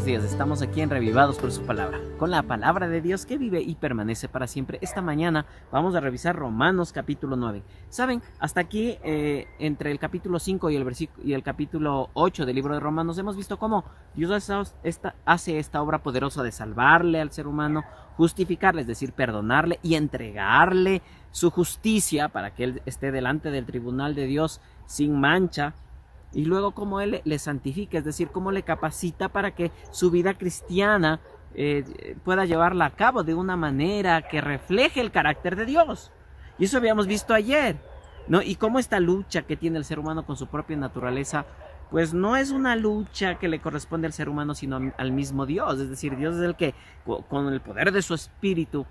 buenos días. Estamos aquí en Revivados por su palabra, con la palabra de Dios que vive y permanece para siempre. Esta mañana vamos a revisar Romanos capítulo 9. Saben, hasta aquí entre el capítulo 5 y el capítulo 8 del libro de Romanos hemos visto cómo Dios hace esta obra poderosa de salvarle al ser humano, justificarle, es decir, perdonarle y entregarle su justicia para que él esté delante del tribunal de Dios sin mancha. Y luego cómo Él le santifica, es decir, cómo le capacita para que su vida cristiana pueda llevarla a cabo de una manera que refleje el carácter de Dios. Y eso habíamos visto ayer, ¿no? Y cómo esta lucha que tiene el ser humano con su propia naturaleza, pues no es una lucha que le corresponde al ser humano, sino al mismo Dios. Es decir, Dios es el que con el poder de su espíritu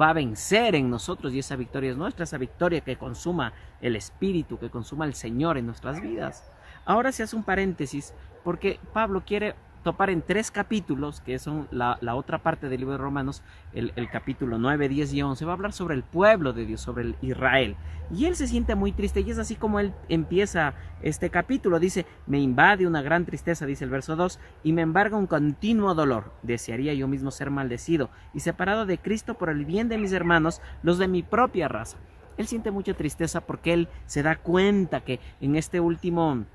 va a vencer en nosotros, y esa victoria es nuestra, esa victoria que consuma el espíritu, que consuma el Señor en nuestras vidas. Ahora se hace un paréntesis porque Pablo quiere topar en 3 capítulos, que son la otra parte del libro de Romanos, el capítulo 9, 10 y 11, va a hablar sobre el pueblo de Dios, sobre el Israel. Y él se siente muy triste, y es así como él empieza este capítulo. Dice: me invade una gran tristeza, dice el verso 2, y me embarga un continuo dolor. Desearía yo mismo ser maldecido y separado de Cristo por el bien de mis hermanos, los de mi propia raza. Él siente mucha tristeza porque él se da cuenta que en este último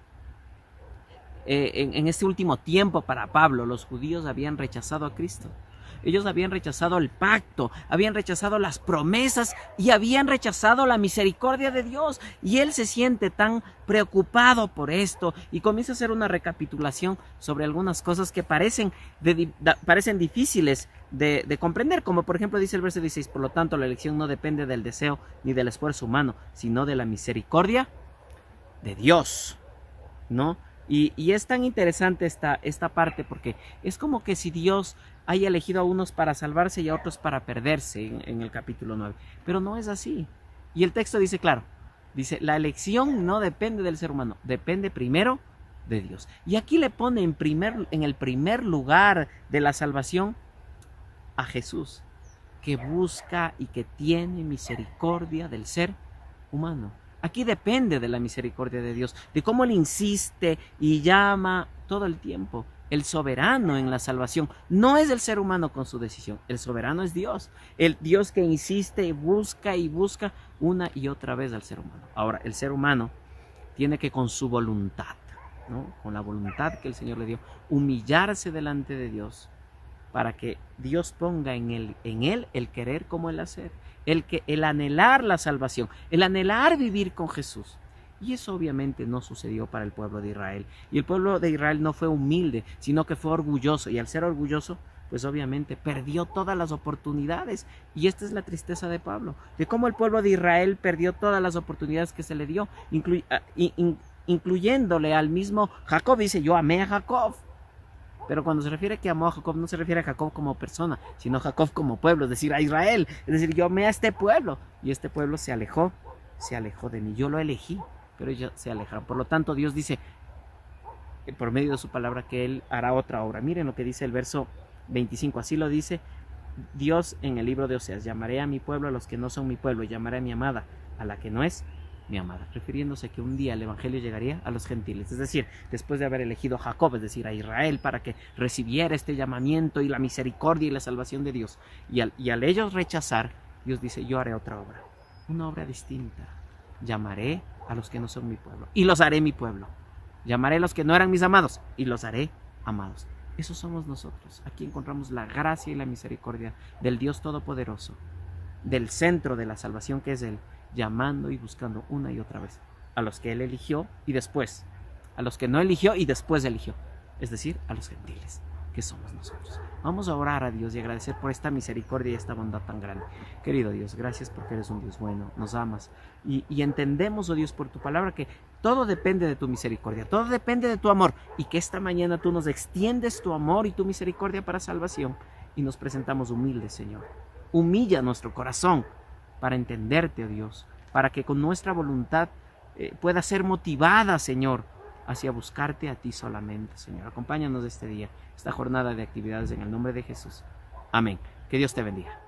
tiempo para Pablo, los judíos habían rechazado a Cristo. Ellos habían rechazado el pacto, habían rechazado las promesas y habían rechazado la misericordia de Dios. Y él se siente tan preocupado por esto y comienza a hacer una recapitulación sobre algunas cosas que parecen difíciles de comprender, como por ejemplo dice el verso 16: por lo tanto la elección no depende del deseo ni del esfuerzo humano, sino de la misericordia de Dios, ¿no? Y es tan interesante esta parte, porque es como que si Dios haya elegido a unos para salvarse y a otros para perderse en el capítulo 9. Pero no es así. Y el texto dice claro, dice: la elección no depende del ser humano, depende primero de Dios. Y aquí le pone en el primer lugar de la salvación a Jesús, que busca y que tiene misericordia del ser humano. Aquí depende de la misericordia de Dios, de cómo Él insiste y llama todo el tiempo. El soberano en la salvación no es el ser humano con su decisión, el soberano es Dios, el Dios que insiste y busca una y otra vez al ser humano. Ahora, el ser humano tiene que, con su voluntad, ¿no?, con la voluntad que el Señor le dio, humillarse delante de Dios, para que Dios ponga en él el querer como el hacer, el anhelar la salvación, el anhelar vivir con Jesús. Y eso obviamente no sucedió para el pueblo de Israel. Y el pueblo de Israel no fue humilde, sino que fue orgulloso. Y al ser orgulloso, pues obviamente perdió todas las oportunidades. Y esta es la tristeza de Pablo, de cómo el pueblo de Israel perdió todas las oportunidades que se le dio, incluyéndole al mismo Jacob. Dice: yo amé a Jacob. Pero cuando se refiere que amó a Jacob, no se refiere a Jacob como persona, sino a Jacob como pueblo, es decir, a Israel. Es decir, yo amé a este pueblo, y este pueblo se alejó de mí. Yo lo elegí, pero ellos se alejaron. Por lo tanto, Dios dice, por medio de su palabra, que Él hará otra obra. Miren lo que dice el verso 25, así lo dice Dios en el libro de Oseas: llamaré a mi pueblo a los que no son mi pueblo, y llamaré a mi amada a la que no es mi amada, refiriéndose a que un día el evangelio llegaría a los gentiles, es decir, después de haber elegido a Jacob, es decir, a Israel, para que recibiera este llamamiento y la misericordia y la salvación de Dios. Y al ellos rechazar, Dios dice: yo haré otra obra, una obra distinta. Llamaré a los que no son mi pueblo y los haré mi pueblo. Llamaré a los que no eran mis amados y los haré amados. Esos somos nosotros. Aquí encontramos la gracia y la misericordia del Dios Todopoderoso, del centro de la salvación, que es Él, llamando y buscando una y otra vez a los que Él eligió y después a los que no eligió y después eligió, es decir, a los gentiles, que somos nosotros. Vamos a orar a Dios y agradecer por esta misericordia y esta bondad tan grande. Querido Dios, gracias porque eres un Dios bueno, nos amas y entendemos, oh Dios, por tu palabra, que todo depende de tu misericordia, todo depende de tu amor, y que esta mañana tú nos extiendes tu amor y tu misericordia para salvación, y nos presentamos humildes, Señor. Humilla nuestro corazón para entenderte, oh Dios, para que con nuestra voluntad pueda ser motivada, Señor, hacia buscarte a ti solamente, Señor. Acompáñanos este día, esta jornada de actividades, en el nombre de Jesús. Amén. Que Dios te bendiga.